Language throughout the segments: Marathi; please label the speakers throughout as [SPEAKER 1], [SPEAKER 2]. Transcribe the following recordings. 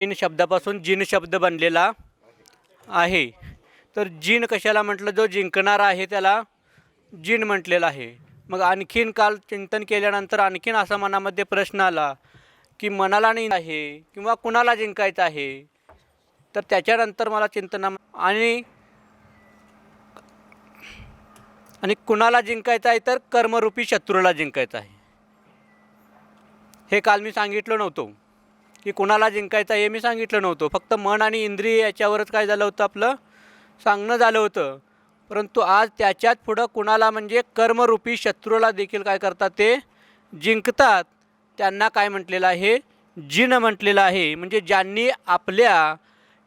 [SPEAKER 1] जिन शब्दापासून जिन शब्द बनलेला आहे. तर जिन कशाला म्हटलं, जो जिंकणारा आहे त्याला जिन म्हटलेलं आहे. मग आणखीन काल चिंतन केल्यानंतर आणखीन असा मनामध्ये प्रश्न आला की मनाला नाही आहे किंवा कुणाला जिंकायचं आहे. तर त्याच्यानंतर मला चिंतना आणि कुणाला जिंकायचं आहे, तर कर्मरूपी शत्रूला जिंकायचं आहे. हे काल मी सांगितलं नव्हतं की कुणाला जिंकायचं आहे, हे मी सांगितलं नव्हतं. फक्त मन आणि इंद्रिय याच्यावरच काय झालं होतं, आपलं सांगणं झालं होतं. परंतु आज त्याच्यात पुढं कुणाला म्हणजे कर्मरूपी शत्रूला देखील काय करतात, ते जिंकतात. त्यांना काय म्हटलेलं आहे, जिन म्हटलेलं आहे. म्हणजे ज्यांनी आपल्या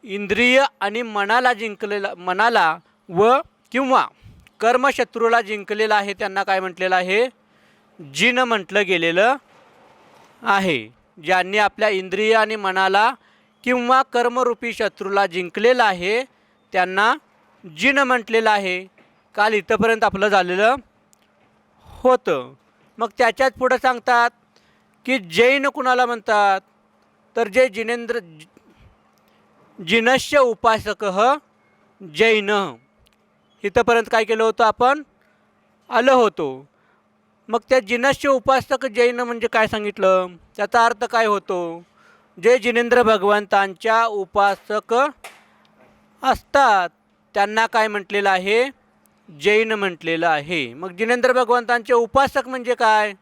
[SPEAKER 1] इंद्रिय आणि मनाला व किंवा कर्मशत्रूला जिंकलेलं आहे, त्यांना काय म्हटलेलं आहे, जिन म्हटलं गेलेलं आहे. ज्यांनी आपल्या इंद्रिय आणि मनाला किंवा कर्मरूपी शत्रूला जिंकलेलं आहे त्यांना जिन म्हटलेलं आहे. काल इथंपर्यंत आपलं झालेलं होतं. मग त्याच्यात पुढं सांगतात की जैन कुणाला म्हणतात, तर जे जिनस्य उपासक जैन. इथंपर्यंत काय केलं होतं, आपण आलं होतो. मग त्या जिनस्य उपासक जैन म्हणजे काय सांगितलं, त्याचा अर्थ काय होतो, जे जिनेंद्र भगवंतांच्या उपासक असतात त्यांना काय म्हटलेलं आहे, जैन म्हटलेलं आहे. मग जिनेंद्र भगवंतांचे उपासक म्हणजे काय,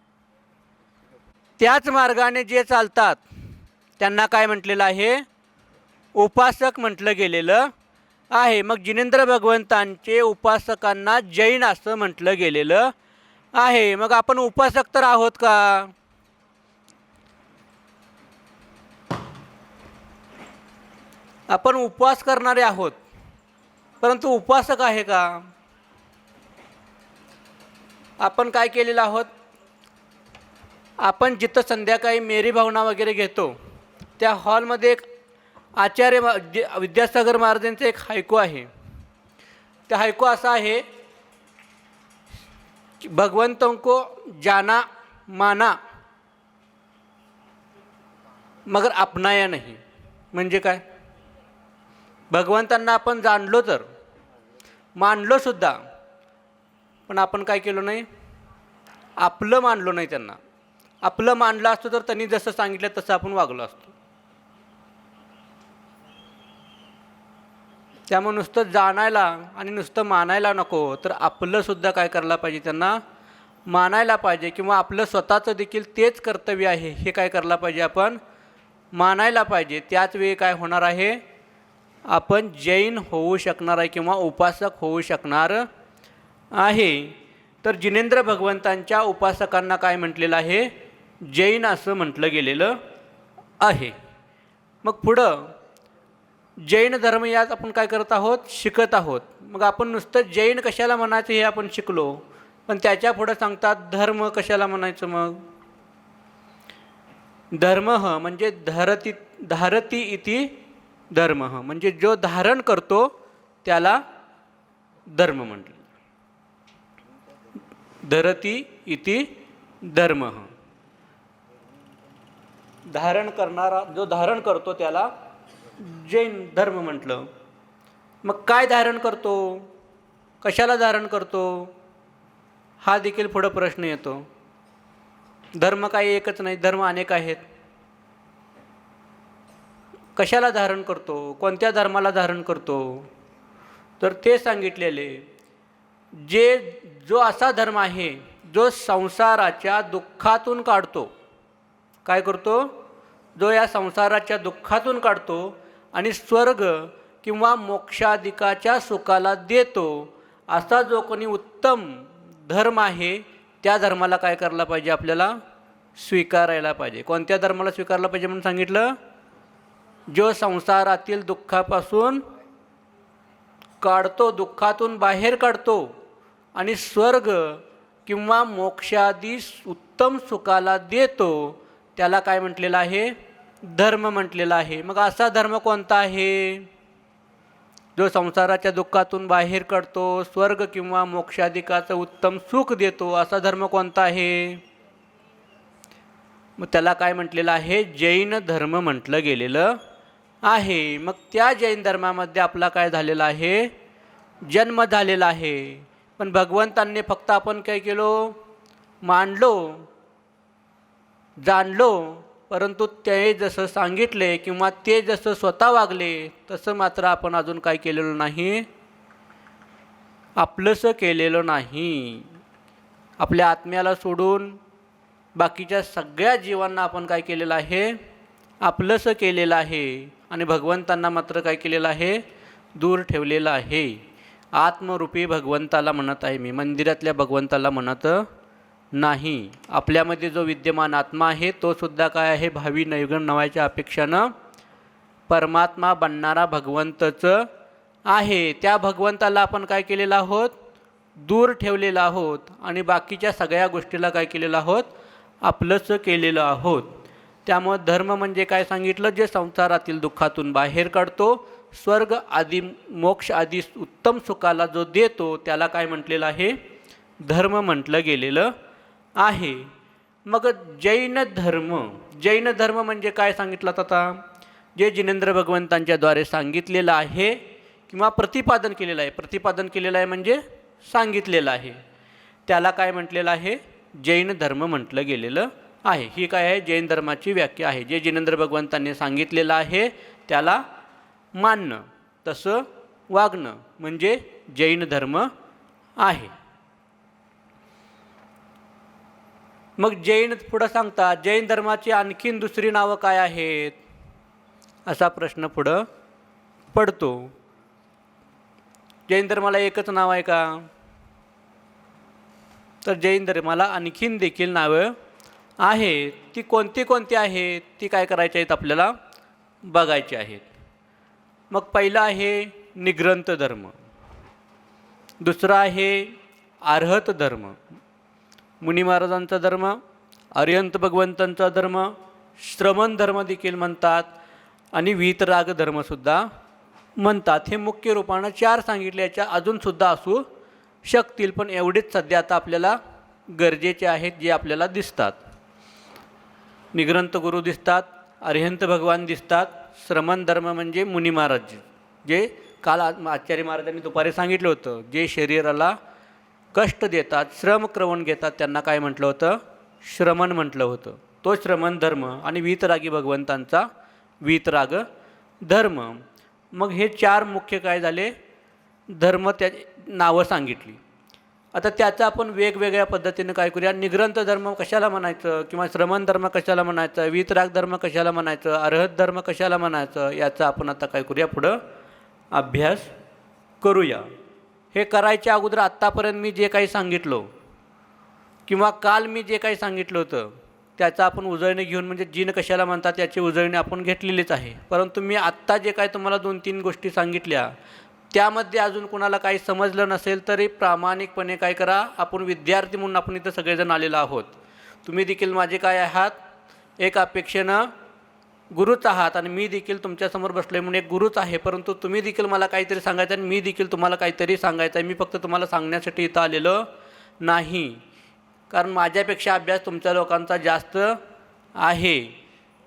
[SPEAKER 1] त्याच मार्गाने जे चालतात त्यांना काय म्हटलेलं आहे, उपासक म्हटलं गेलेलं आहे. मग जिनेंद्र भगवंतांचे उपासकांना जैन असं म्हटलं गेलेलं आहे. मग आपण उपासक तर आहोत का, आपण उपवास करणारे आहोत, परंतु उपासक आहे का. आपण काय केलेलं आहोत, आपण जिथं संध्याकाळी मेरी भावना वगैरे घेतो त्या हॉलमध्ये एक आचार्य विद्यासागर महाराजांचं एक हायकू आहे. त्या हायकू असा आहे, भगवंतों को जाना माना मगर अपनाया नहीं. म्हणजे काय, भगवंतांना आपण जाणलो तर मानलो सुद्धा, पण आपण काय केलं नाही, आपलं मानलो नाही. त्यांना आपलं मानलं असतं तर त्यांनी जसं सांगितलं तसं आपण वागलो असतो. त्यामुळे नुसतं जाणायला आणि नुसतं मानायला नको, तर आपलं सुद्धा काय करायला पाहिजे, त्यांना मानायला पाहिजे. किंवा आपलं स्वतःचं देखील तेच कर्तव्य आहे हे काय करायला पाहिजे, आपण मानायला पाहिजे. त्याच वेळी काय होणार आहे, आपण जैन होऊ शकणार आहे किंवा उपासक होऊ शकणार आहे. तर जिनेंद्र भगवंतांच्या उपासकांना काय म्हटलेलं आहे, जैन असं म्हटलं गेलेलं आहे. मग पुढं जैन धर्म यात आपण काय करत आहोत, शिकत आहोत. मग आपण नुसतं जैन कशाला म्हणायचं हे आपण शिकलो, पण त्याच्या पुढं सांगतात धर्म कशाला म्हणायचं. मग धर्म म्हणजे धारती इति धर्म, म्हणजे जो धारण करतो त्याला धर्म म्हटलं. धरती इति धर्म, धारण करणारा जो धारण करतो त्याला जैन धर्म म्हटलं. मग काय धारण करतो, कशाला धारण करतो, हा देखील पुढं प्रश्न येतो. धर्म काही एकच नाही, धर्म अनेक आहेत. कशाला धारण करतो, कोणत्या धर्माला धारण करतो, तर ते सांगितलेले जो असा धर्म आहे जो संसाराच्या दुःखातून काढतो. काय करतो, जो या संसाराच्या दुःखातून काढतो आणि स्वर्ग किंवा मोक्षाधिकाच्या सुखाला देतो, असा जो कोणी उत्तम धर्म आहे त्या धर्माला काय करायला पाहिजे, आपल्याला स्वीकारायला पाहिजे. कोणत्या धर्माला स्वीकारला पाहिजे म्हणून सांगितलं, जो संसारातील दुःखापासून काढतो, दुःखातून बाहेर काढतो आणि स्वर्ग किंवा मोक्षादी उत्तम सुखाला देतो, त्याला काय म्हटलेलं आहे, धर्म म्हटलेला आहे. मग असा धर्म कोणता आहे, जो संसाराच्या दुःखातून बाहेर काढतो, स्वर्ग किंवा मोक्षाधिकाचं उत्तम सुख देतो, असा धर्म कोणता आहे. मग त्याला काय म्हटलेलं आहे, जैन धर्म म्हटलं गेलेलं आहे. मग त्या जैन धर्मामध्ये आपला काय झालेला आहे, जन्म झालेला आहे. पण भगवंतांनी फक्त आपण काय केलो, मांडलो, जाणलो, परंतु ते जसं सांगितले किंवा ते जसं स्वतः वागले तसं मात्र आपण अजून काय केलेलं नाही, आपलंसं केलेलं नाही. आपल्या आत्म्याला सोडून बाकीच्या सगळ्या जीवांना आपण काय केलेलं आहे, आपलंसं केलेलं आहे. आणि भगवंतांना मात्र काय केलेलं आहे, दूर ठेवलेलं आहे. आत्मरूपी भगवंताला म्हणत आहे मी, मंदिरातल्या भगवंताला म्हणत नाही. आपल्यामध्ये जो विद्यमान आत्मा आहे तो सुद्धा काय आहे, भावी नैगण नवायच्या अपेक्षानं परमात्मा बनणारा भगवंतच आहे. त्या भगवंताला आपण काय केलेलं आहोत, दूर ठेवलेलं आहोत आणि बाकीच्या सगळ्या गोष्टीला काय केलेलं आहोत, आपलंच केलेलं आहोत. त्यामुळे धर्म म्हणजे काय सांगितलं, जे संसारातील दुःखातून बाहेर काढतो, स्वर्ग आदी मोक्ष आदी उत्तम सुखाला जो देतो त्याला काय म्हटलेलं आहे, धर्म म्हटलं गेलेलं आहे. मग जैन धर्म म्हणजे काय सांगितलं आता, जे जिनेंद्र भगवंतांच्या द्वारे सांगितलेलं आहे किंवा प्रतिपादन केलेलं आहे म्हणजे सांगितलेलं आहे, त्याला काय म्हटलेलं आहे, जैन धर्म म्हटलं गेलेलं आहे. ही काय आहे, जैन धर्माची व्याख्या आहे. जे जिनेंद्र भगवंतांनी सांगितलेलं आहे त्याला मानणं, तसं वागणं म्हणजे जैन धर्म आहे. मग जैन पुढं सांगतात, जैन धर्माची आणखीन दुसरी नावं काय आहेत, असा प्रश्न पुढं पडतो. जैन धर्माला एकच नाव आहे का, तर जैन धर्माला आणखीन देखील नावं आहेत. ती कोणती आहेत, ती काय करायची आहेत, आपल्याला बघायची आहेत. मग पहिला आहे निग्रंथ धर्म, दुसरा आहे अर्हत धर्म, मुनी महाराजांचा धर्म, अरिहंत भगवंतांचा धर्म, श्रमण धर्म देखील म्हणतात आणि वीतराग धर्मसुद्धा म्हणतात. हे मुख्य रूपानं 4 सांगितले, याच्या अजूनसुद्धा असू शकतील, पण एवढेच सध्या आता आपल्याला गरजेचे आहेत जे आपल्याला दिसतात. निग्रंथ गुरु दिसतात, अरिहंत भगवान दिसतात, श्रमण धर्म म्हणजे मुनी महाराज, जे काल आचार्य महाराजांनी दुपारी सांगितलं होतं, जे शरीराला कष्ट देतात, श्रमक्रवण घेतात, त्यांना काय म्हटलं होतं, श्रमण म्हटलं होतं. तो श्रमण धर्म आणि वीतरागी भगवंतांचा वीतराग धर्म. मग हे 4 मुख्य काय झाले धर्म, त्या नावं सांगितली. आता त्याचं आपण वेगवेगळ्या पद्धतीने काय करूया, निग्रंथ धर्म कशाला म्हणायचं किंवा श्रमण धर्म कशाला म्हणायचं, वीतराग धर्म कशाला म्हणायचं, अर्हत धर्म कशाला म्हणायचं, याचा आपण आता काय करूया, पुढं अभ्यास करूया. हे करायच्या अगोदर आत्तापर्यंत मी जे काही सांगितलं किंवा काल मी जे काही सांगितलं होतं त्याचा आपण उजळणी घेऊन, म्हणजे जीन कशाला म्हणतात याची उजळणी आपण घेतलेलीच आहे. परंतु मी आत्ता जे काही तुम्हाला 2-3 गोष्टी सांगितल्या त्यामध्ये अजून कोणाला काही समजलं नसेल तरी प्रामाणिकपणे काय करा, आपण विद्यार्थी म्हणून आपण इथं सगळेजण आलेलो आहोत. तुम्ही देखील माझे काय आहात, एक अपेक्षेनं गुरुच आहात आणि मी देखील तुमच्यासमोर बसलो म्हणून एक गुरुच आहे. परंतु तुम्ही देखील मला काहीतरी सांगायचं आणि मी देखील तुम्हाला काहीतरी सांगायचं आहे. मी फक्त तुम्हाला सांगण्यासाठी इथं आलेलो नाही, कारण माझ्यापेक्षा अभ्यास तुमच्या लोकांचा जास्त आहे.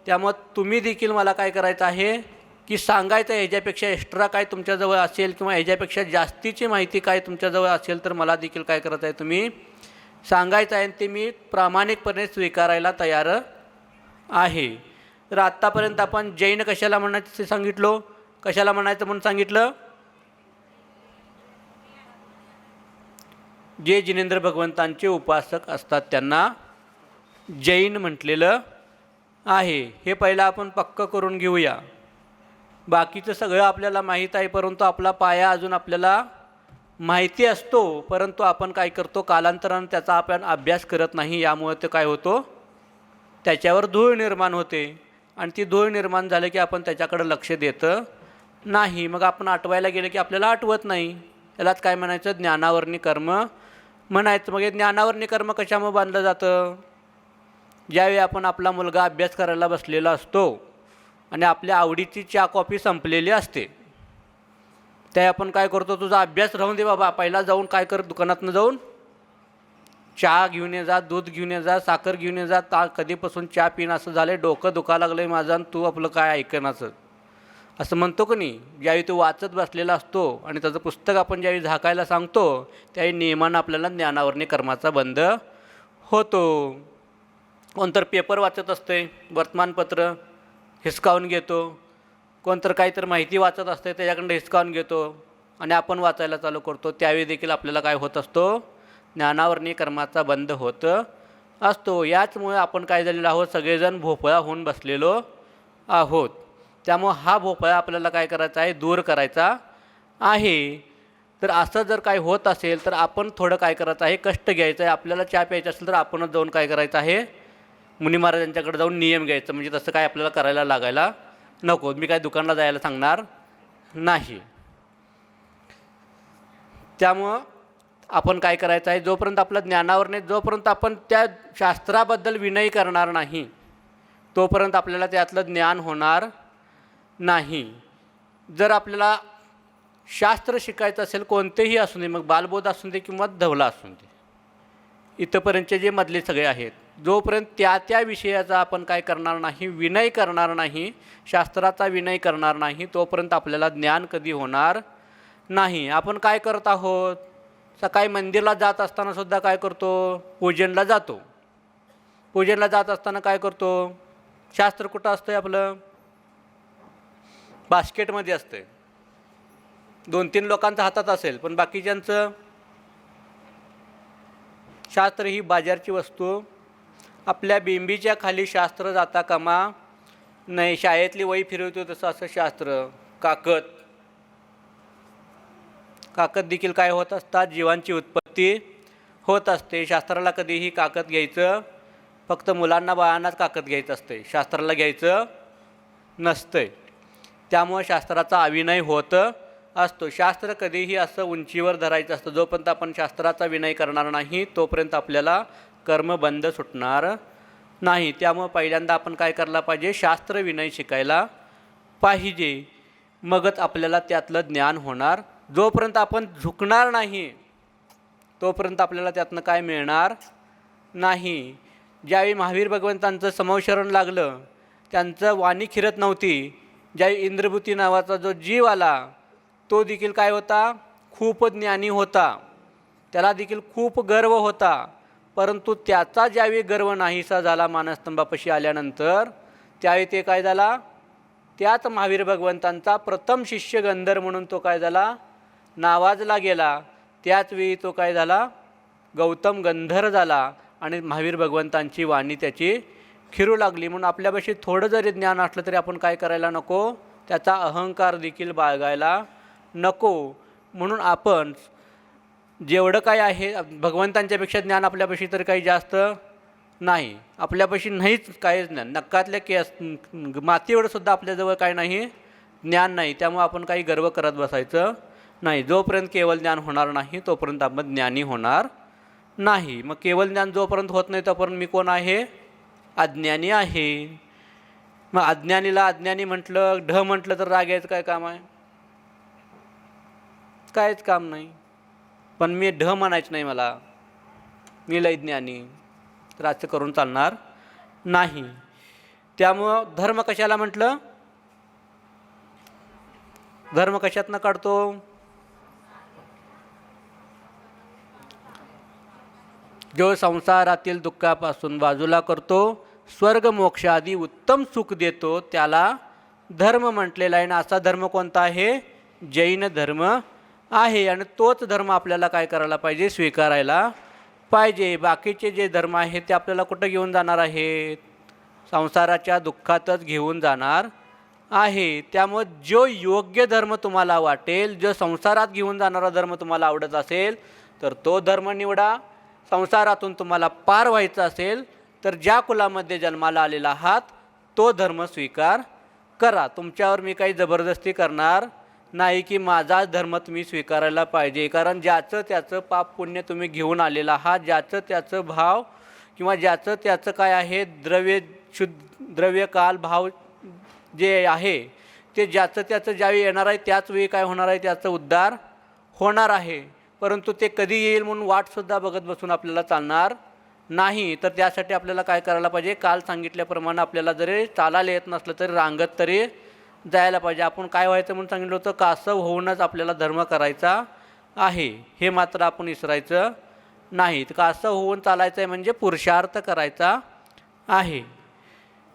[SPEAKER 1] त्यामुळे तुम्ही देखील मला काय करायचं आहे की सांगायचं आहे, ह्याच्यापेक्षा एक्स्ट्रा काय तुमच्याजवळ असेल किंवा ह्याच्यापेक्षा जास्तीची माहिती काय तुमच्याजवळ असेल तर मला देखील काय करायचं आहे, तुम्ही सांगायचं आहे आणि ते मी प्रामाणिकपणे स्वीकारायला तयार आहे. तर आत्तापर्यंत आपण जैन कशाला म्हणायचं ते सांगितलो, कशाला म्हणायचं म्हणून सांगितलं, जे जिनेंद्र भगवंतांचे उपासक असतात त्यांना जैन म्हटलेलं आहे. हे पहिलं आपण पक्क करून घेऊया. बाकीचं सगळं आपल्याला माहीत आहे, परंतु आपला पाया अजून आपल्याला माहिती असतो, परंतु आपण काय करतो, कालांतरानं त्याचा आपण अभ्यास करत नाही. यामुळे ते काय होतो, त्याच्यावर धूळ निर्माण होते आणि ती धूळ निर्माण झाली की आपण त्याच्याकडे लक्ष देतं नाही. मग आपण आठवायला गेलं की आपल्याला आठवत नाही. त्यालाच काय म्हणायचं, ज्ञानावरणी कर्म म्हणायचं. मग हे ज्ञानावरणी कर्म कशामुळे बांधलं जातं, ज्यावेळी आपण आपला मुलगा अभ्यास करायला बसलेला असतो आणि आपल्या आवडीची चहा कॉफी संपलेली असते, त्या आपण काय करतो, तुझा अभ्यास राहून दे बाबा, पहिला जाऊन काय कर, दुकानातनं जाऊन चहा घेऊन ये जा, दूध घेऊन ये जा, साखर घेऊन ये जा, कधीपासून चहा पिणं असं झालं, डोकं दुखा लागलं आहे माझं आणि तू आपलं काय ऐकनाचं. असं म्हणतो की नाही, ज्यावेळी तो वाचत बसलेला असतो आणि त्याचं पुस्तक आपण ज्यावेळी झाकायला सांगतो त्यावेळी नियमानं आपल्याला ज्ञानावरणी कर्माचा बंध होतो. कोणतर पेपर वाचत असते, वर्तमानपत्र हिसकावून घेतो, कोणतर काहीतरी माहिती वाचत असते त्याच्याकडं हिसकावून घेतो आणि आपण वाचायला चालू करतो, त्यावेळी देखील आपल्याला काय होत असतो, ज्ञानावरणी कर्माचा बंध होत असतो. याचमुळे आपण काय झालेलो आहोत, सगळेजण भोपळा होऊन बसलेलो आहोत. त्यामुळं हा भोपळा आपल्याला काय करायचा आहे, दूर करायचा आहे. तर असं जर काय होत असेल तर आपण थोडं काय करायचं आहे, कष्ट घ्यायचं आहे. आपल्याला चहा प्यायचा असेल तर आपणच जाऊन काय करायचं आहे, मुनी महाराजांच्याकडे जाऊन नियम घ्यायचं. म्हणजे तसं काय आपल्याला करायला लागायला नको. मी काय दुकानला जायला सांगणार नाही. त्यामुळं आपण काय करायचं आहे, जोपर्यंत आपलं ज्ञानावर नाही, जोपर्यंत आपण त्या शास्त्राबद्दल विनय करणार नाही तोपर्यंत आपल्याला त्यातलं ज्ञान होणार नाही. जर आपल्याला शास्त्र शिकायचं असेल कोणतेही असू दे, मग बालबोध असू दे किंवा धवला असू दे, इथंपर्यंतचे जे मधले सगळे आहेत, जोपर्यंत त्या विषयाचा आपण काय करणार नाही, विनय करणार नाही, शास्त्राचा विनय करणार नाही, तोपर्यंत आपल्याला ज्ञान कधी होणार नाही. आपण काय करत आहोत, सकाळी मंदिरला जात असताना सुद्धा काय करतो, पूजनला जातो. पूजनला जात असताना काय करतो, शास्त्र कुठं असतं आहे आपलं, बास्केटमध्ये असतं आहे. 2-3 लोकांच्या हातात असेल, पण बाकीच्यांचं शास्त्र ही बाजारची वस्तू. आपल्या बिंबीच्या खाली शास्त्र जाता कामा नाही. शाळेतली वही फिरवतो तसं असं शास्त्र. काकद देखील काय होत असतात, जीवांची उत्पत्ती होत असते. शास्त्राला कधीही काकद घ्यायचं, फक्त मुलांना बाळांनाच काकद घ्यायचं असते, शास्त्राला घ्यायचं नसतंय. त्यामुळे शास्त्राचा अविनय होत असतो. शास्त्र कधीही असं उंचीवर धरायचं असतं. जोपर्यंत आपण शास्त्राचा विनय करणार नाही तोपर्यंत आपल्याला कर्मबंध सुटणार नाही. त्यामुळे पहिल्यांदा आपण काय करायला पाहिजे, शास्त्र विनय शिकायला पाहिजे, मगच आपल्याला त्यातलं ज्ञान होणार. जोपर्यंत आपण झुकणार नाही तोपर्यंत आपल्याला त्यातनं काय मिळणार नाही. ज्यावेळी महावीर भगवंतांचं समवशरण लागलं, त्यांचं वाणी खिरत नव्हती, ज्यावेळी इंद्रभूती नावाचा जो जीव आला तो देखील काय होता, खूप ज्ञानी होता, त्याला देखील खूप गर्व होता. परंतु त्याचा ज्यावेळी गर्व नाहीसा झाला मानस्तंभापाशी आल्यानंतर, त्यावेळी ते काय झाला, त्याच महावीर भगवंतांचा प्रथम शिष्य गंधर म्हणून तो काय झाला, नावाजला गेला. त्याचवेळी तो काय झाला, गौतम गंधर झाला आणि महावीर भगवंतांची वाणी त्याची खिरू लागली. म्हणून आपल्यापाशी थोडं जरी ज्ञान असलं तरी आपण काय करायला नको, त्याचा अहंकार देखील बाळगायला नको. म्हणून आपण जेवढं काय आहे, भगवंतांच्यापेक्षा ज्ञान आपल्यापाशी तर काही जास्त नाही, आपल्यापाशी नाहीच काहीच ज्ञान. नक्कातल्या केस मातीएवढं सुद्धा आपल्याजवळ काय नाही, ज्ञान नाही. त्यामुळे आपण काही गर्व करत बसायचं नाही. जोपर्यंत केवळ ज्ञान होणार नाही तोपर्यंत आपण ज्ञानी होणार नाही. मग केवळ ज्ञान जोपर्यंत होत नाही तोपर्यंत मी कोण आहे, अज्ञानी आहे. मग अज्ञानीला अज्ञानी म्हटलं, ढ म्हटलं तर राग यायचं काय काम आहे, कायच काम नाही. पण मी ढ म्हणायचं नाही, मला मी लय ज्ञानी, तर असं करून चालणार नाही. त्यामुळं धर्म कशाला म्हटलं, धर्म कशातनं काढतो, जो संसारातील दुःखापासून बाजूला करतो, स्वर्ग मोक्ष आदी उत्तम सुख देतो, त्याला धर्म म्हटलेला आहे. आणि असा धर्म कोणता आहे, जैन धर्म आहे. आणि तोच धर्म आपल्याला काय करायला पाहिजे, स्वीकारायला पाहिजे. बाकीचे जे धर्म आहेत ते आपल्याला कुठं घेऊन जाणार आहेत, संसाराच्या दुःखातच घेऊन जाणार आहे. त्यामुळे जो योग्य धर्म तुम्हाला वाटेल, जो संसारात घेऊन जाणारा धर्म तुम्हाला आवडत असेल तर तो धर्म निवडा. संसारातून तुम्हाला पार व्हायचं असेल तर ज्या कुलामध्ये जन्माला आलेला आहात तो धर्म स्वीकार करा. तुमच्यावर मी काही जबरदस्ती करणार नाही की माझा धर्म तुम्ही स्वीकारायला पाहिजे. कारण ज्याचं त्याचं पाप पुण्य तुम्ही घेऊन आलेला आहात, ज्याचं त्याचं भाव किंवा ज्याचं त्याचं काय आहे, द्रव्य काल भाव जे आहे ते ज्याचं त्याचं ज्यावेळी येणार आहे त्याच वेळी काय होणार आहे, त्याचा उद्धार होणार आहे. परंतु ते कधी येईल म्हणून वाटसुद्धा बघत बसून आपल्याला चालणार नाही. तर त्यासाठी आपल्याला काय करायला पाहिजे, काल सांगितल्याप्रमाणे आपल्याला जरी चालायला येत नसलं तरी रांगत तरी जायला पाहिजे. आपण काय व्हायचं म्हणून सांगितलं होतं, कासव होऊनच आपल्याला धर्म करायचा आहे, हे मात्र आपण विसरायचं नाही. कासव होऊन चालायचं आहे म्हणजे पुरुषार्थ करायचा आहे,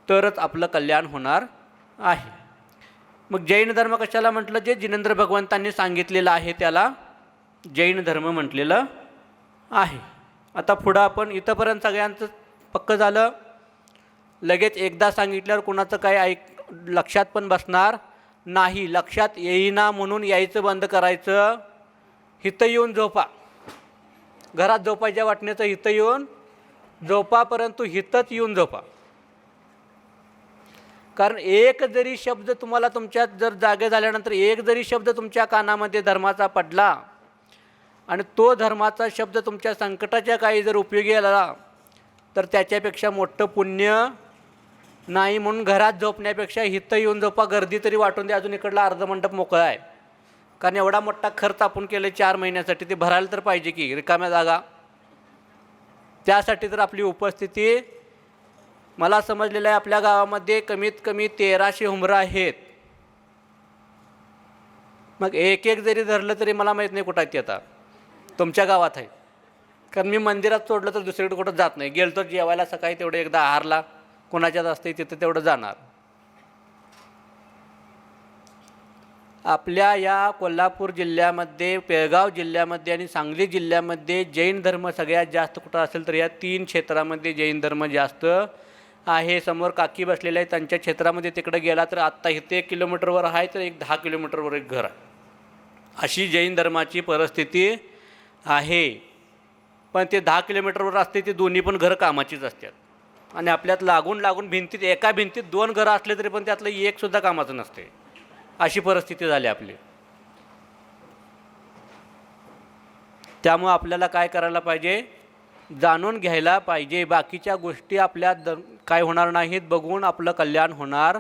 [SPEAKER 1] तरच आपलं कल्याण होणार आहे. मग जैन धर्म कशाला म्हटलं? जे जिनेंद्र भगवंतांनी सांगितलेलं आहे त्याला जैन धर्म म्हटलेलं आहे. आता पुढं आपण इथंपर्यंत सगळ्यांचं पक्क झालं. लगेच एकदा सांगितल्यावर कुणाचं काय लक्षात पण बसणार नाही. लक्षात येईना म्हणून यायचं बंद करायचं. इथं येऊन झोपा, घरात झोपायच्या वाटण्याचं इथं येऊन झोपा, परंतु हितच येऊन झोपा. कारण एक जरी शब्द तुम्हाला तुमच्यात जर जागे झाल्यानंतर एक जरी शब्द तुमच्या कानामध्ये धर्माचा पडला आणि तो धर्माचा शब्द तुमच्या संकटाच्या काळी जर उपयोगी आला तर त्याच्यापेक्षा मोठं पुण्य नाही. म्हणून घरात झोपण्यापेक्षा हिथं येऊन झोपा. गर्दी तरी वाटून द्या, अजून इकडला अर्धमंडप मोकळा आहे. कारण एवढा मोठा खर्च आपण केला 4 महिन्यासाठी, ते भरायला तर पाहिजे की रिकाम्या जागा. त्यासाठी तर आपली उपस्थिती, मला समजलेलं आहे आपल्या गावामध्ये कमीत कमी 1300 हुमरं आहेत. मग एक एक जरी धरलं तरी मला माहीत नाही कुठं आहे ते आता. तुमच्या गावात आहे, कारण मी मंदिरात सोडलं तर दुसरीकडे कुठं जात नाही. गेलो तर जेवायला सकाळी तेवढं एकदा आहारला कोणाच्यात असते तिथं तेवढं जाणार. आपल्या या कोल्हापूर जिल्ह्यामध्ये, बेळगाव जिल्ह्यामध्ये आणि सांगली जिल्ह्यामध्ये जैन धर्म सगळ्यात जास्त कुठं असेल तर या 3 क्षेत्रामध्ये जैन धर्म जास्त आहे. समोर काकी बसलेले आहे, त्यांच्या क्षेत्रामध्ये तिकडे गेला तर आत्ता इथे 1 किलोमीटरवर आहे तर एक 10 किलोमीटरवर एक घर आहे. अशी जैन धर्माची परिस्थिती आहे. पण ते 10 किलोमीटरवर असते ते दोन्ही पण घरं कामाचीच असतात. आणि आपल्यात लागून लागून भिंतीत, एका भिंतीत 2 घरं असले तरी पण त्यातलं एकसुद्धा कामाचं नसते. अशी परिस्थिती झाली आपली. त्यामुळं आपल्याला काय करायला पाहिजे? जाणून घ्यायला पाहिजे. बाकीच्या गोष्टी आपल्या काय होणार नाहीत, बघून आपलं कल्याण होणार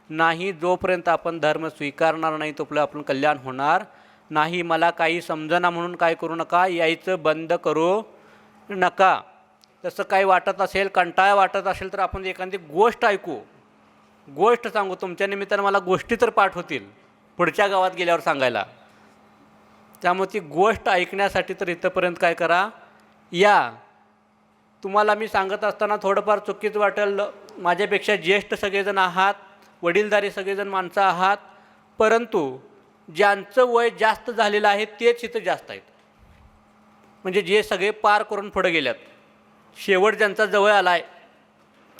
[SPEAKER 1] नाही. जोपर्यंत आपण धर्म स्वीकारणार नाही तोपर्यंत आपलं कल्याण होणार नाही. मला काही समजेना म्हणून काय करू नका, यायचं बंद करू नका. तसं काही वाटत असेल, कंटाळा वाटत असेल तर आपण एखादी गोष्ट ऐकू, गोष्ट सांगू. तुमच्या निमित्तानं मला गोष्टी तर पाठ होतील पुढच्या गावात गेल्यावर सांगायला. त्यामुळे ती गोष्ट ऐकण्यासाठी तर इथंपर्यंत काय करा, या. तुम्हाला मी सांगत असताना थोडंफार चुकीचं वाटेल, माझ्यापेक्षा ज्येष्ठ सगळेजण आहात, वडीलधारी सगळेजण माणसं आहात, परंतु ज्यांचं वय जास्त झालेलं आहे तेच इथं जास्त आहेत. म्हणजे जे सगळे पार करून पुढे गेल्यात, शेवट ज्यांचा जवळ आला आहे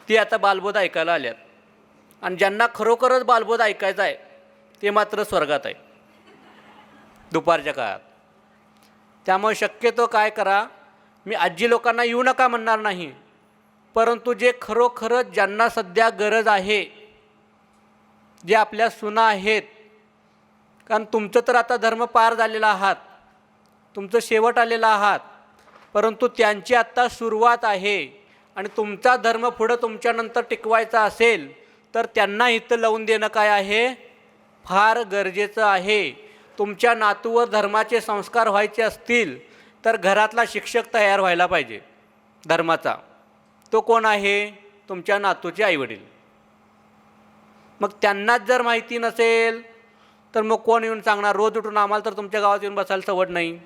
[SPEAKER 1] ते आता बालबोध ऐकायला आल्यात. आणि ज्यांना खरोखरच बालबोध ऐकायचा आहे ते मात्र स्वर्गात आहे दुपारच्या काळात. त्यामुळे शक्यतो काय करा, मी आजी लोकांना येऊ नका म्हणणार नाही, परंतु जे खरोखरच ज्यांना सध्या गरज आहे, जे आपल्या सुना आहेत, कारण तुमचं तर आता धर्म पार झालेला आहात, तुमचं शेवट आलेला आहात, परंतु त्यांची आत्ता सुरुवात आहे. आणि तुमचा धर्म पुढं तुमच्यानंतर टिकवायचा असेल तर त्यांना इथं लावून देणं काय आहे, फार गरजेचं आहे. तुमच्या नातूवर धर्माचे संस्कार व्हायचे असतील तर घरातला शिक्षक तयार व्हायला पाहिजे धर्माचा. तो कोण आहे? तुमच्या नातूचे आईवडील. मग त्यांनाच जर माहिती नसेल तर मग कोण येऊन सांगणार? रोज उठून आम्हाला तर तुमच्या गावात येऊन बसायला सवड नाही.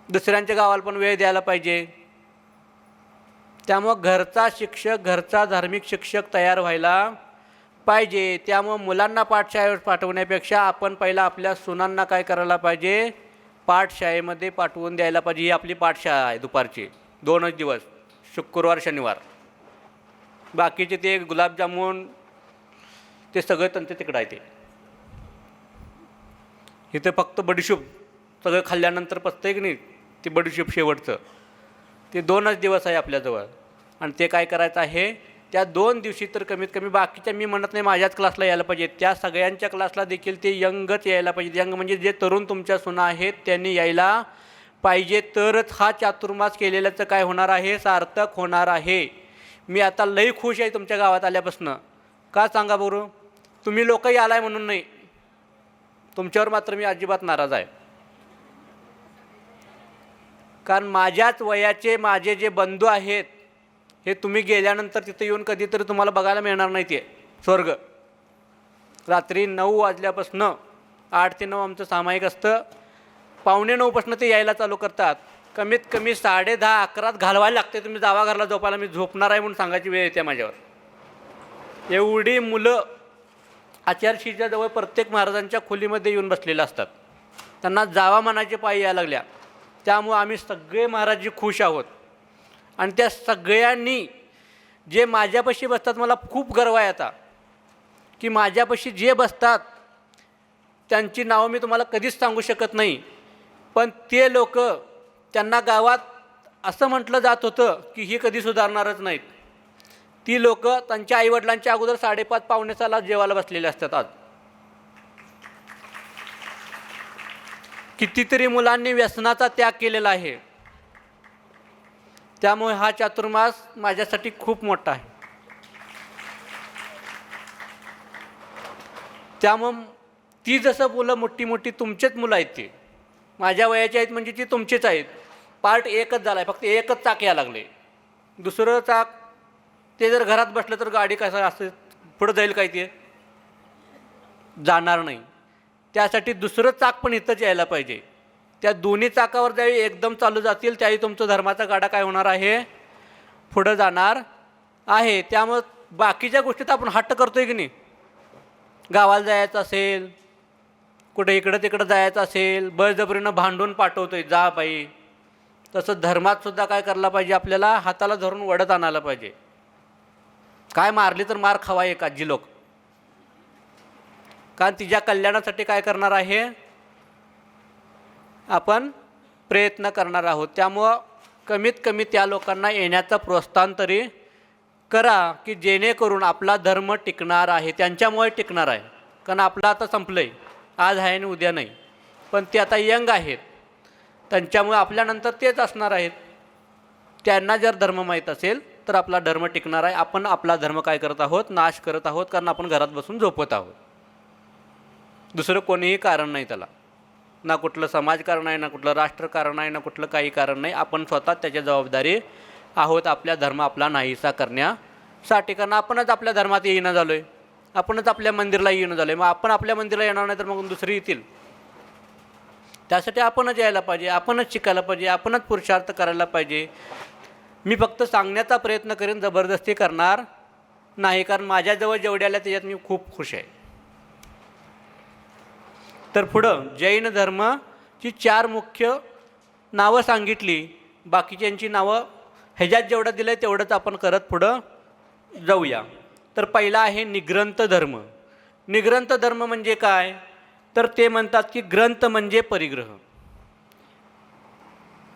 [SPEAKER 1] दुसऱ्यांच्या गावाला पण वेळ द्यायला पाहिजे. त्यामुळं घरचा शिक्षक, घरचा धार्मिक शिक्षक तयार व्हायला पाहिजे. त्यामुळं मुलांना पाठशाळेवर पाठवण्यापेक्षा आपण पहिला आपल्या सुनांना काय करायला पाहिजे, पाठशाळेमध्ये पाठवून द्यायला पाहिजे. ही आपली पाठशाळा आहे दुपारची 2च दिवस, शुक्रवार शनिवार. बाकीचे ते गुलाबजामुन ते सगळं त्यांचं तिकडं आहे. ते इथं फक्त बडीशूप सगळं खाल्ल्यानंतर पचतंय की नाही, ते बडीशूप शेवटचं ते 2च दिवस आहे आपल्याजवळ. आणि ते काय करायचं आहे, त्या 2 दिवशी तर कमीत कमी, बाकीच्या मी म्हणत नाही माझ्याच क्लासला यायला पाहिजे, त्या सगळ्यांच्या क्लासला देखील ते यंगच यायला पाहिजे. यंग म्हणजे जे तरुण तुमच्या सुना आहेत त्यांनी यायला पाहिजे. तरच हा चातुर्मास केलेल्याचं काय होणार आहे, सार्थक होणार आहे. मी आता लई खुश आहे तुमच्या गावात आल्यापासून. का सांगा बरं? तुम्ही लोकही आलाय म्हणून नाही, तुमच्यावर मात्र मी अजिबात नाराज आहे. कारण माझ्याच वयाचे माझे जे बंधू आहेत हे तुम्ही गेल्यानंतर तिथे येऊन कधीतरी तुम्हाला बघायला मिळणार नाही ते स्वर्ग. रात्री 9 वाजल्यापासून 8 ते 9 आमचं सामायिक असतं. 8:45 ते यायला चालू करतात. कमीत कमी 10:30 11 घालवायला लागते. तुम्ही जावा घरला झोपायला, मी झोपणार आहे म्हणून सांगायची वेळ येते माझ्यावर. एवढी मुलं आचार्यशीच्या जवळ प्रत्येक महाराजांच्या खोलीमध्ये येऊन बसलेलं असतात. त्यांना जावा म्हणायचे पायी यायला लागल्या. त्यामुळं आम्ही सगळे महाराजजी खुश आहोत. आणि त्या सगळ्यांनी जे माझ्यापाशी बसतात, मला खूप गर्व आहे आता की माझ्यापाशी जे बसतात त्यांची नावं मी तुम्हाला कधीच सांगू शकत नाही. पण ते लोक, त्यांना गावात असं म्हटलं जात होतं की ही कधी सुधारणारच नाहीत. ती लोक त्यांच्या आईवडिलांच्या अगोदर 5:30 पावणे 6ला जेवायला बसलेले असतात. आज कितीतरी मुलांनी व्यसनाचा त्याग केलेला आहे. त्यामुळे हा चातुर्मास माझ्यासाठी खूप मोठा आहे. त्यामुळं ती जसं मुलं मोठी मोठी तुमचेच मुलं आहेत, ती माझ्या वयाची आहेत म्हणजे ती तुमचीच आहेत. पार्ट एकच झाला आहे, फक्त एकच चाक यायला लागले. दुसरं चाक ते जर घरात बसलं तर गाडी कसं असं पुढं जाईल, काय ते जाणार नाही. त्यासाठी दुसरं चाक पण इथंच यायला पाहिजे. त्या दोन्ही चाकावर ज्यावेळी एकदम चालू जातील त्यावेळी तुमचं धर्माचा गाडा काय होणार आहे, पुढं जाणार आहे. त्यामुळं बाकीच्या गोष्टीत आपण हट्ट करतोय की नाही, गावाला जायचं असेल, कुठे इकडं तिकडं जायचं असेल, बळजबरीनं भांडून पाठवतोय जा बाई. तसं धर्मातसुद्धा काय करायला पाहिजे, आपल्याला हाताला धरून वडत आणायला पाहिजे. काय मारली तर मार खावा एक आजी लोक, कारण तिच्या कल्याणासाठी काय करणार आहे, आपण प्रयत्न करणार आहोत. त्यामुळं कमीत कमी त्या लोकांना येण्याचं प्रोत्साहन तरी करा की जेणेकरून आपला धर्म टिकणार आहे. त्यांच्यामुळे टिकणार आहे, कारण आपलं आता संपलं आहे, आज आहे आणि उद्या नाही. पण ते आता यंग आहेत, त्यांच्यामुळे आपल्यानंतर तेच असणार आहेत. त्यांना जर धर्म माहीत असेल तर आपला धर्म टिकणार आहे. आपण आपला धर्म काय करत आहोत, नाश करत आहोत, कारण आपण घरात बसून झोपत आहोत. दुसरं कोणीही कारण नाही त्याला, ना कुठलं समाजकारण आहे, ना कुठलं राष्ट्रकारण आहे, ना कुठलं काही कारण नाही. आपण स्वतः त्याच्या जबाबदारी आहोत आपल्या धर्म आपला नाहीसा करण्यासाठी. कारण आपणच आपल्या धर्मात येणं झालो आहे, आपणच आपल्या मंदिराला येणं झालं आहे. मग आपण आपल्या मंदिराला येणार नाही तर मग दुसरी येतील. त्यासाठी आपणच यायला पाहिजे, आपणच शिकायला पाहिजे, आपणच पुरुषार्थ करायला पाहिजे. मी फक्त सांगण्याचा प्रयत्न करेन, जबरदस्ती करणार नाही, कारण माझ्याजवळ जेवढे आल्या त्याच्यात मी खूप खुश आहे. तर पुढं जैन धर्माची 4 मुख्य नावं सांगितली. बाकीच्यांची नावं ह्याच्यात जेवढं दिलं आहे तेवढंच आपण करत पुढं जाऊया. तर पहिला आहे निग्रंथ धर्म. निग्रंथ धर्म म्हणजे काय, तर ते म्हणतात की ग्रंथ म्हणजे परिग्रह.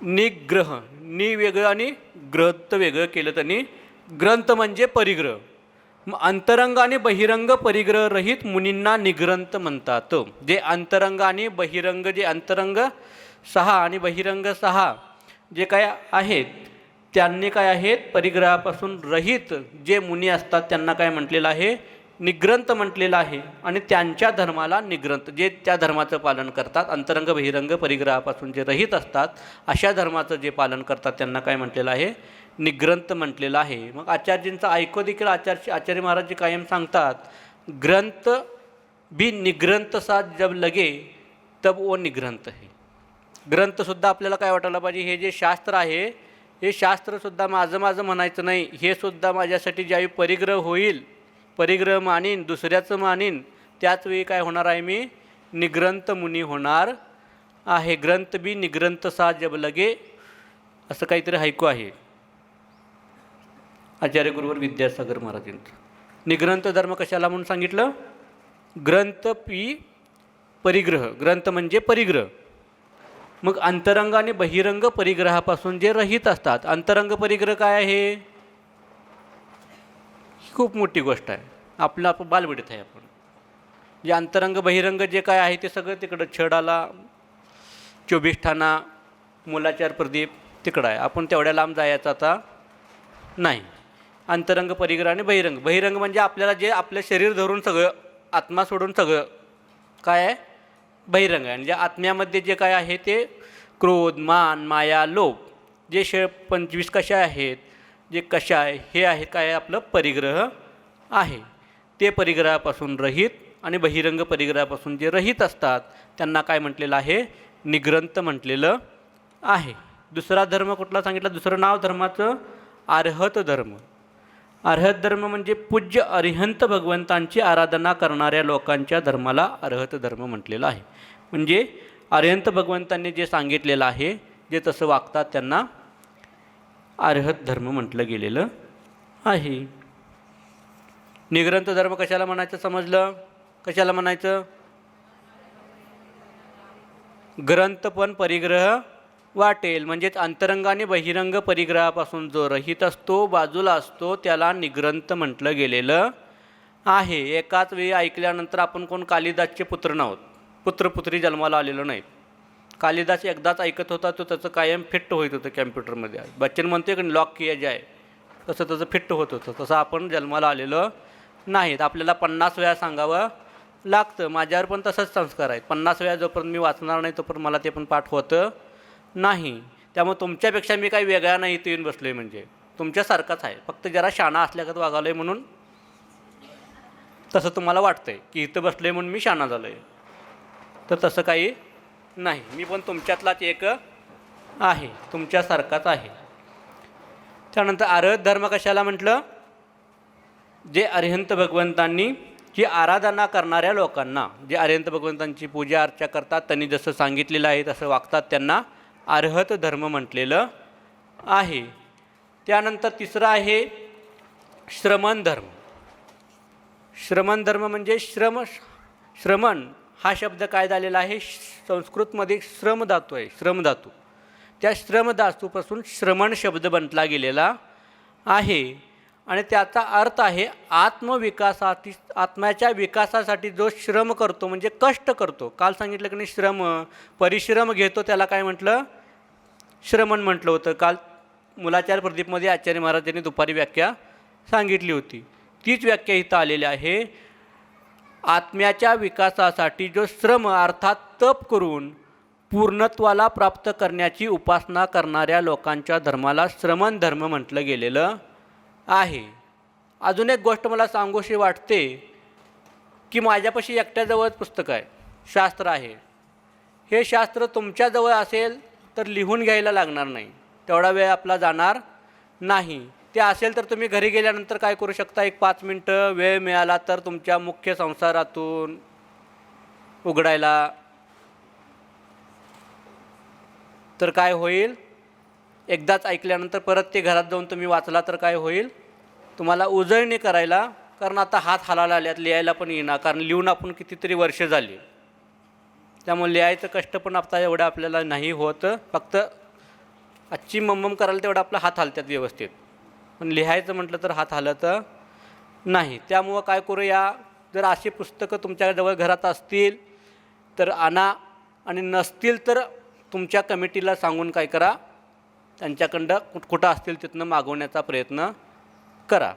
[SPEAKER 1] निग्रह, नि वेगळं आणि ग्रंथ वेगळं केलं त्यांनी. ग्रंथ म्हणजे परिग्रह. मग अंतरंग आणि बहिरंग परिग्रह रहित मुनींना निग्रंथ म्हणतात. जे अंतरंग आणि बहिरंग, जे अंतरंग 6 आणि बहिरंग 6 जे काय आहेत त्यांनी काय आहेत, परिग्रहापासून रहित जे मुनी असतात त्यांना काय म्हटलेलं आहे, निग्रंथ म्हटलेलं आहे. आणि त्यांच्या धर्माला निग्रंथ, जे त्या धर्माचं पालन करतात, अंतरंग बहिरंग परिग्रहापासून जे रहित असतात अशा धर्माचं जे पालन करतात त्यांना काय म्हटलेलं आहे, निग्रंथ म्हटलेलं आहे. मग आचार्यजींचा ऐको देखील आचार्य महाराज जी कायम सांगतात, ग्रंथ भी निग्रंथ सा जब लगे तब वो निग्रंथ है. ग्रंथसुद्धा आपल्याला काय वाटायला पाहिजे, हे जे शास्त्र आहे हे शास्त्रसुद्धा माझं म्हणायचं नाही, हे सुद्धा माझ्यासाठी ज्यावेळी परिग्रह होईल, परिग्रह मानीन, दुसऱ्याचं मानीन, त्याचवेळी काय होणार आहे, मी निग्रंथ मुनी होणार आहे. ग्रंथ बी निग्रंथ सा जब लगे असं काहीतरी ऐकू आहे आचार्य गुरुवर विद्यासागर महाराजांचं. निग्रंथ धर्म कशाला म्हणून सांगितलं, ग्रंथ पी परिग्रह, ग्रंथ म्हणजे परिग्रह. मग अंतरंग आणि बहिरंग परिग्रहापासून जे रहित असतात. अंतरंग परिग्रह काय आहे, खूप मोठी गोष्ट आहे, आपण बालवडीत आहे. आपण जे अंतरंग बहिरंग जे काय आहे ते सगळं तिकडं छडाला 24 ठाणा मुलाचार प्रदीप तिकडं आहे. आपण तेवढ्या लांब जायचं आता नाही. अंतरंग परिग्रह आणि बहिरंग. बहिरंग म्हणजे आपल्याला जे आपलं शरीर धरून सगळं, आत्मा सोडून सगळं काय आहे, बहिरंग आहे. आणि जे आत्म्यामध्ये जे काय आहे ते क्रोध, मान, माया, लोभ, जे 25 कशा आहेत, जे कशा आहे हे आहे काय आपलं परिग्रह आहे. ते परिग्रहापासून रहित आणि बहिरंग परिग्रहापासून जे रहित असतात त्यांना काय म्हटलेलं आहे? निग्रंथ म्हटलेलं आहे. दुसरा धर्म कुठला सांगितला? दुसरं नाव धर्माचं अर्हत धर्म. अर्हत धर्म म्हणजे पूज्य अरिहंत भगवंतांची आराधना करणाऱ्या लोकांच्या धर्माला अर्हत धर्म म्हटलेलं आहे. म्हणजे अरिहंत भगवंतांनी जे सांगितलेलं आहे, जे तसं वागतात त्यांना अर्हत धर्म म्हटलं गेलेलं आहे. निग्रंथ धर्म कशाला म्हणायचं समजलं? कशाला म्हणायचं? ग्रंथ पण परिग्रह वाटेल, म्हणजेच अंतरंग आणि बहिरंग परिग्रहापासून जो रहित असतो, बाजूला असतो, त्याला निग्रंथ म्हटलं गेलेलं आहे. एकाच वेळी ऐकल्यानंतर आपण कोण कालिदासचे पुत्र नव्हत, पुत्रपुत्री जन्माला आलेलो नाहीत. कालिदास एकदाच ऐकत होता, तो त्याचं कायम फिट्ट होत होतं कॅम्प्युटरमध्ये. बच्चन म्हणतोय की लॉक किया जाय, तसं त्याचं फिट्ट होत होतं. तसं आपण जन्माला आलेलो नाहीत. आपल्याला 50 वेळा सांगावं लागतं. माझ्यावर पण तसंच संस्कार आहेत. 50 वेळा जोपर्यंत मी वाचणार नाही तोपर्यंत मला ते पण पाठ होतं नाही. त्यामुळे तुमच्यापेक्षा मी काही वेगळा नाही इथे येऊन बसलो आहे, म्हणजे तुमच्यासारखाच आहे, फक्त जरा शाणा असल्यागत वागालो आहे म्हणून तसं तुम्हाला वाटतं आहे की इथं बसलो आहे म्हणून मी शाणा झालो आहे. तर तसं काही नाही. मी पण तुमच्यातलाच एक आहे, तुमच्यासारखाच आहे. त्यानंतर अर्हत धर्म कशाला म्हटलं? जे अरिहंत भगवंतांनी जी आराधना करणाऱ्या लोकांना, जे अरिहंत भगवंतांची पूजा अर्चा करतात, त्यांनी जसं सांगितलेलं आहे तसं वागतात, त्यांना अर्हत धर्म म्हटलेलं आहे. त्यानंतर तिसरं आहे श्रमण धर्म. श्रमण धर्म म्हणजे श्रमण हा शब्द काय झालेला आहे? संस्कृतमध्ये श्रम धातू आहे, श्रम धातू. त्या श्रम धातूपासून श्रमण शब्द बनला गेलेला आहे आणि त्याचा अर्थ आहे आत्मविकासासाठी, आत्म्याच्या विकासासाठी जो श्रम करतो, म्हणजे कष्ट करतो. काल सांगितलं की नाही, श्रम परिश्रम घेतो त्याला काय म्हटलं? श्रमण म्हटलं होतं. काल मुलाचार प्रदीपमध्ये आचार्य महाराजांनी दुपारी व्याख्या सांगितली होती. तीच व्याख्या इथं आलेली आहे. आत्म्याच्या विकासासाठी जो श्रम अर्थात तप करून पूर्णत्वाला प्राप्त करण्याची उपासना करणाऱ्या लोकांच्या धर्माला श्रमण धर्म म्हटलं गेलेलं आहे. अजून एक गोष्ट मला सांगूशी वाटते की माझ्यापाशी एकट्याजवळच पुस्तक आहे, शास्त्र आहे. हे शास्त्र तुमच्याजवळ असेल तर लिहून घ्यायला लागणार नाही, तेवढा वेळ आपला जाणार नाही. ते असेल तर तुम्ही घरी गेल्यानंतर काय करू शकता? एक 5 मिनटं वेळ मिळाला तर तुमच्या मुख्य संसारातून उघडायला, तर काय होईल? एकदाच ऐकल्यानंतर परत ते घरात जाऊन तुम्ही वाचला तर काय होईल? तुम्हाला उजळणी करायला, कारण आता हात हालायला आल्यात, लिहायला पण येणार, कारण लिहून आपण कितीतरी वर्ष झाली. त्यामुळे लिहायचं कष्ट पण आता एवढं आपल्याला नाही होत. फक्त आजची मम्मम करायला तेवढं आपला हात हालतात व्यवस्थित, पण लिहायचं म्हटलं तर हात हालत नाही. त्यामुळं काय करूया, जर अशी पुस्तकं तुमच्याजवळ घरात असतील तर आणा, आणि नसतील तर तुमच्या कमिटीला सांगून काय करा, त्यांच्याकडं कुठं असतील तिथनं मागवण्याचा प्रयत्न करा.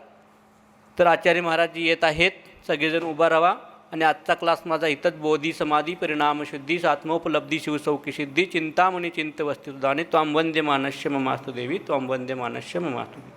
[SPEAKER 1] तर आचार्य महाराज येत आहेत, सगळेजण उभा राहा. आणि आजचा क्लास माझा इथंच बोधी समाधी परिणाम शुद्धी आत्मोपलब्धी शिवसौकी सिद्धी चिंतामणी चिंतवस्तुदाने त्वां वंदे मानस्य ममास्तु देवी त्वां वंदे मानस्य ममास्तु देवी.